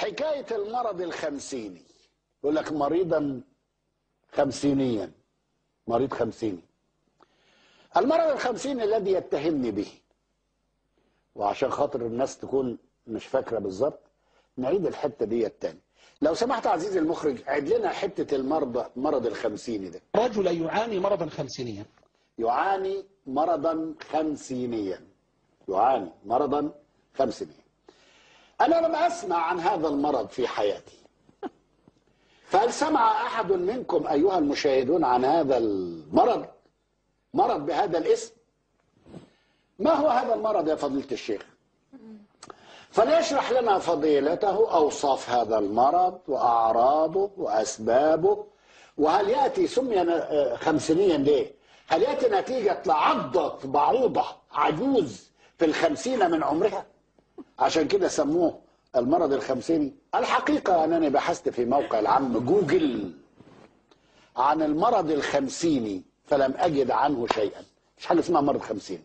حكاية المرض الخمسيني، يقول لك مريضا خمسينيا، مريض خمسيني. المرض الخمسيني الذي يتهمني به، وعشان خاطر الناس تكون مش فاكرة بالظبط نعيد الحتة دي التاني. لو سمحت عزيزي المخرج عيد لنا حتة مرض الخمسيني ده. رجل يعاني مرضا خمسينيا. يعاني مرضا خمسينيا، يعاني مرضا خمسينيا. أنا لم أسمع عن هذا المرض في حياتي، فهل سمع أحد منكم أيها المشاهدون عن هذا المرض؟ مرض بهذا الاسم؟ ما هو هذا المرض يا فضيلة الشيخ؟ فليشرح لنا فضيلته أوصاف هذا المرض وأعراضه وأسبابه، وهل يأتي سمي خمسينيا ليه؟ هل يأتي نتيجة لعضة بعوضة عجوز في الخمسين من عمرها عشان كده سموه المرض الخمسيني؟ الحقيقة أنني بحثت في موقع العم جوجل عن المرض الخمسيني فلم أجد عنه شيئا. مش حاجة اسمها مرض خمسيني.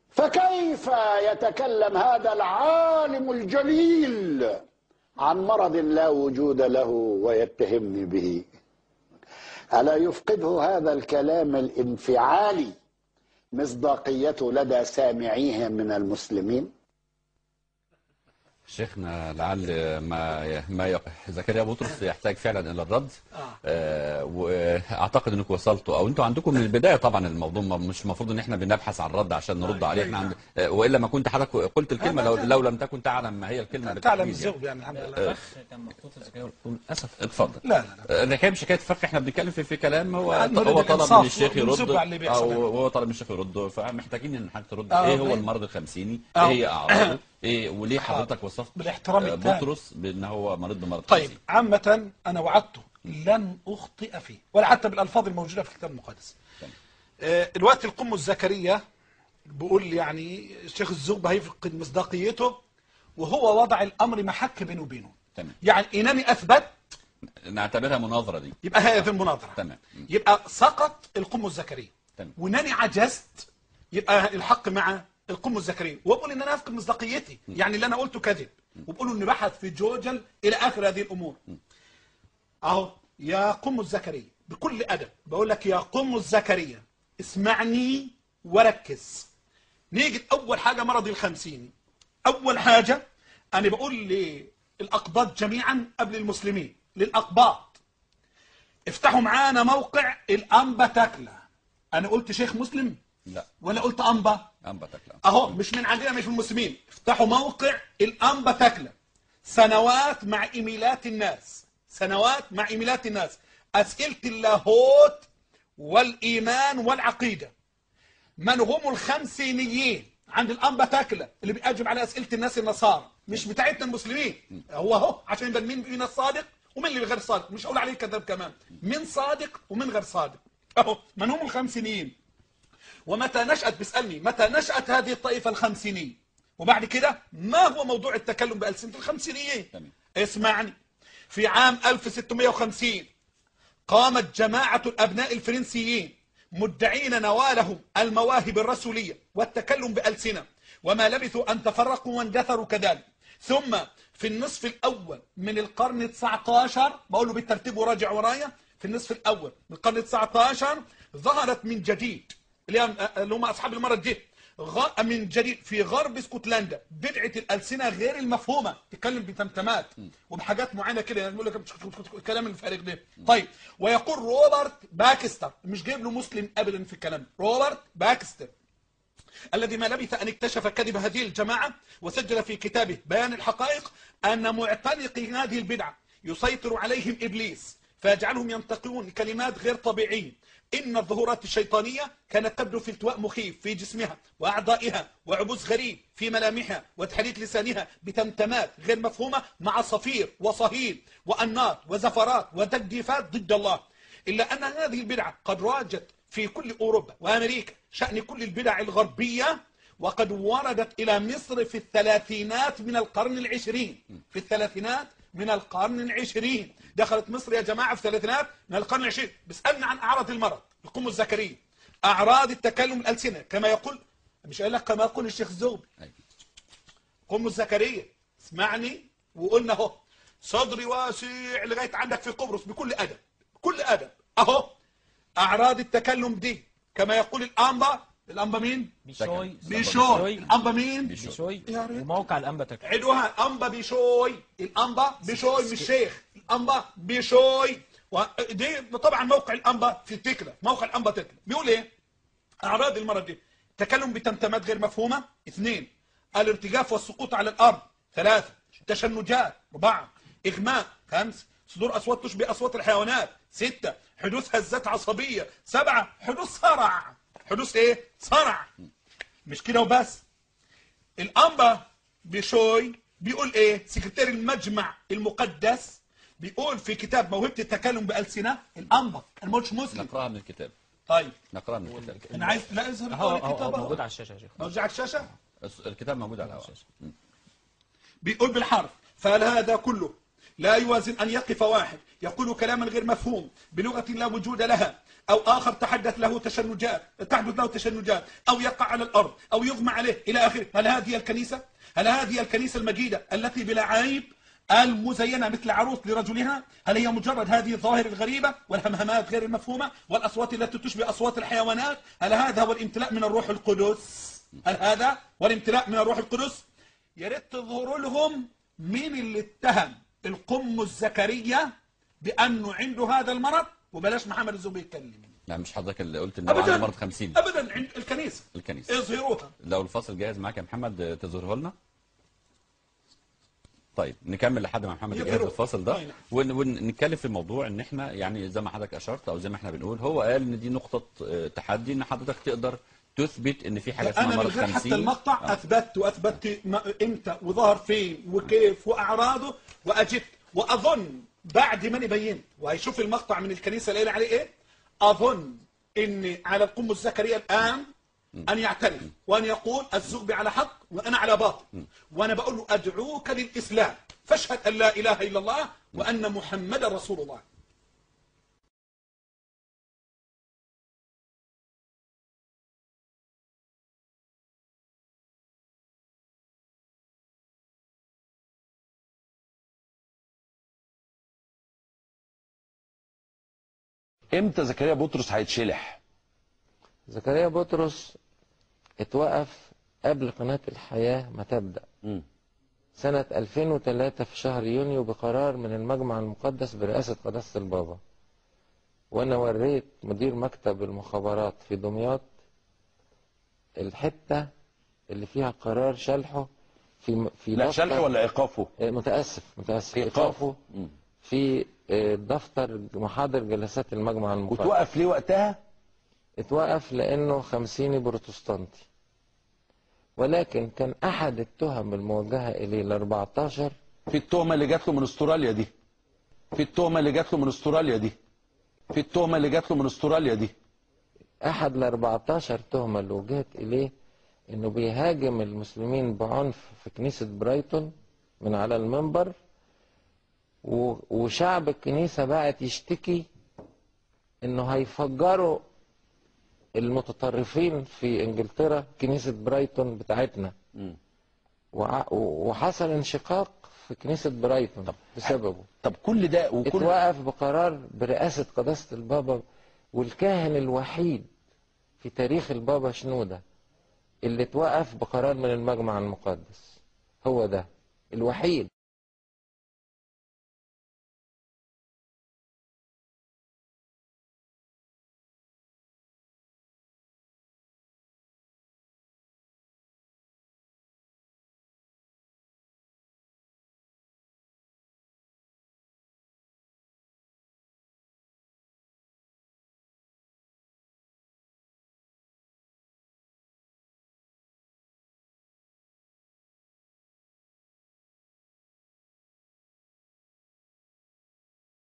فكيف يتكلم هذا العالم الجليل عن مرض لا وجود له ويتهمني به؟ ألا يفقده هذا الكلام الانفعالي مصداقيته لدى سامعيه من المسلمين؟ شيخنا لعل ما زكريا بطرس يحتاج فعلا الى الرد. واعتقد انكم وصلتوا او انتوا عندكم من البدايه طبعا الموضوع مش المفروض ان احنا بنبحث عن رد عشان نرد عليه. احنا والا ما كنت حضرتك قلت الكلمه لو لم تكن تعلم ما هي الكلمه تعلم الزوج يعني الحمد لله. كان مخطوط زكريا للاسف. اتفضل. لا الحكايه مش حكايه فرق، احنا بنتكلم في كلام هو طلب من الشيخ يرد او هو طلب من الشيخ يرد، فمحتاجين ان حضرتك ترد. ايه هو المرض الخمسيني؟ ايه هي اعراضه؟ ايه وليه حضرتك وصفت بالاحترام بطرس بان هو مريض بمرض طيب خمسيني؟ عامة انا وعدته لن اخطئ فيه ولا حتى بالالفاظ الموجوده في الكتاب المقدس. الوقت القمص زكريا بيقول يعني الشيخ الزغبي هيفقد مصداقيته وهو وضع الامر محك بينه وبينه. تمام. يعني انني اثبت نعتبرها مناظره دي. يبقى هذه المناظره. تمام. يبقى سقط القمص زكريا. تمام. وانني عجزت يبقى الحق مع القمص زكريا، وبقول ان انا افقد مصداقيتي، يعني اللي انا قلته كذب، وبقولوا اني بحث في جوجل الى اخر هذه الامور. اهو يا قمص زكريا بكل ادب بقول لك يا قمص زكريا اسمعني وركز. نيجي اول حاجه مرض الخمسيني. اول حاجه انا بقول للاقباط جميعا قبل المسلمين، للاقباط افتحوا معانا موقع الانبا تاكله. انا قلت شيخ مسلم؟ لا. ولا قلت انبا؟ انبا تاكله اهو مش من عندنا، مش من المسلمين. افتحوا موقع الانبا تاكله. سنوات مع ايميلات الناس، سنوات مع ايميلات الناس، اسئله اللاهوت والايمان والعقيده. من هم الخمسينيين عند الانبا تاكله اللي بيجب على اسئله الناس النصارى، مش بتاعتنا المسلمين. هو عشان يبان مين الصادق ومين اللي غير صادق، مش هقول عليه كذاب كمان، مين صادق ومين غير صادق. اهو من هم الخمسينيين ومتى نشأت، بيسألني متى نشأت هذه الطائفة الخمسينية، وبعد كده ما هو موضوع التكلم بألسنة الخمسينيين. اسمعني. في عام 1650 قامت جماعة الأبناء الفرنسيين مدعين نوالهم المواهب الرسولية والتكلم بألسنة، وما لبثوا أن تفرقوا واندثروا كذلك. ثم في النصف الأول من القرن 19، بقوله بالترتيب وراجع ورايا، في النصف الأول من القرن 19 ظهرت من جديد اللي هم أصحاب المرض دي من جديد في غرب اسكتلندا بدعة الألسنة غير المفهومة، تتكلم بتمتمات وبحاجات معينة كده، يعني بيقول لك الكلام الفارغ ده. طيب، ويقول روبرت باكستر، مش جايب له مسلم أبدا في الكلام، روبرت باكستر الذي ما لبث أن اكتشف كذب هذه الجماعة وسجل في كتابه بيان الحقائق أن معتنقي هذه البدعة يسيطر عليهم إبليس فيجعلهم ينطقون كلمات غير طبيعية. إن الظهورات الشيطانية كانت تبدو في التواء مخيف في جسمها وأعضائها وعبوس غريب في ملامحها وتحريك لسانها بتمتمات غير مفهومة مع صفير وصهيل وأنات وزفرات وتجديفات ضد الله. إلا أن هذه البدعة قد راجت في كل أوروبا وأمريكا شأن كل البدع الغربية، وقد وردت إلى مصر في الثلاثينات من القرن العشرين. في الثلاثينات من القرن العشرين دخلت مصر يا جماعة في الثلاثينات من القرن العشرين. بسألنا عن أعراض المرض القمص زكريا، أعراض التكلم الألسنة كما يقول، مش قال لك كما يقول الشيخ الزغبي. قمص زكريا اسمعني وقلنا اهو صدري واسع لغايه عندك في قبرص بكل ادب، بكل ادب اهو. اعراض التكلم دي كما يقول الانبا مين؟ بيشوي. الانبا مين؟ بيشوي. وموقع الانبا تكلم. عدوها انبا بيشوي. الانبا بيشوي مش شيخ، الانبا بيشوي. ودي طبعا موقع الانبا في تكلا، موقع الانبا تكلا بيقول ايه؟ اعراض المرض دي: تكلم بتمتمات غير مفهومه. 2 الارتجاف والسقوط على الارض. 3 تشنجات. 4 اغماء. 5 صدور اصوات تشبه اصوات الحيوانات. 6 حدوث هزات عصبيه. 7 حدوث صرع. حدوث ايه؟ صرع. مش كده وبس، الانبا بيشوي بيقول ايه؟ سكرتير المجمع المقدس بيقول في كتاب موهبه التكلم بالسنه. الانبا انا ما قلتش مسلم. نقراها من الكتاب. طيب نقراها من الكتاب. انا عايز لا يظهر الكتاب موجود على الشاشه يا شيخ. موجود على الشاشه. الكتاب موجود على الشاشه. بيقول بالحرف: فهل هذا كله لا يوازن أن يقف واحد يقول كلاما غير مفهوم بلغة لا وجود لها، أو آخر تحدث له تشنجات تحدث له تشنجات، أو يقع على الأرض، أو يغمى عليه إلى آخره؟ هل هذه الكنيسة؟ هل هذه الكنيسة المجيدة التي بلا عيب المزينة مثل عروس لرجلها؟ هل هي مجرد هذه الظواهر الغريبة والهمهمات غير المفهومة والأصوات التي تشبه أصوات الحيوانات؟ هل هذا هو الامتلاء من الروح القدس؟ هل هذا هو الامتلاء من الروح القدس؟ يا ريت تظهروا لهم مين اللي اتهم القم الزكريا بأنه عنده هذا المرض، وبلاش محمد الزوبي يتكلم. لا مش حضرتك اللي قلت ان هو عنده مرض 50. ابدا، عند الكنيسه. اظهروها. لو الفصل جاهز معاك يا محمد تظهره لنا. طيب نكمل لحد ما محمد يجهز الفاصل ده ونتكلم في الموضوع ان احنا يعني زي ما حضرتك اشرت او زي ما احنا بنقول، هو قال ان دي نقطه تحدي ان حضرتك تقدر تثبت ان في حاجه اسمها مرض 50. انا حتى المقطع اثبت امتى وظهر فين وكيف واعراضه واجبت، واظن بعد ما بينت وهيشوف المقطع من الكنيسه اللي قال عليه ايه، اظن ان على القم الزكريا الان ان يعترف وان يقول الزغبي على حق وانا على باطل، وانا بقول له ادعوك للاسلام فاشهد ان لا اله الا الله وان محمدا رسول الله. امتى زكريا بطرس هيتشلح؟ زكريا بطرس اتوقف قبل قناة الحياة ما تبدأ. سنة 2003 في شهر يونيو بقرار من المجمع المقدس برئاسة قداسة البابا. وانا وريت مدير مكتب المخابرات في دمياط الحتة اللي فيها قرار شلحه في لا شلحه ولا ايقافه؟ متأسف ايقافه في دفتر محاضر جلسات المجمع المقدس. وتوقف ليه وقتها؟ اتوقف لانه خمسيني بروتستانتي، ولكن كان احد التهم الموجهه اليه ال 14 في التهمه اللي جات له من استراليا دي، في التهمه اللي جات له من استراليا دي، في التهمه اللي جات له من استراليا دي. احد ال 14 تهمه اللي وجهت اليه انه بيهاجم المسلمين بعنف في كنيسه برايتون من على المنبر، وشعب الكنيسه بعت يشتكي انه هيفجروا المتطرفين في انجلترا كنيسة برايتون بتاعتنا. وحصل انشقاق في كنيسة برايتون بسببه. طب كل ده اتوقف بقرار برئاسة قداسة البابا، والكاهن الوحيد في تاريخ البابا شنودة اللي اتوقف بقرار من المجمع المقدس هو ده الوحيد.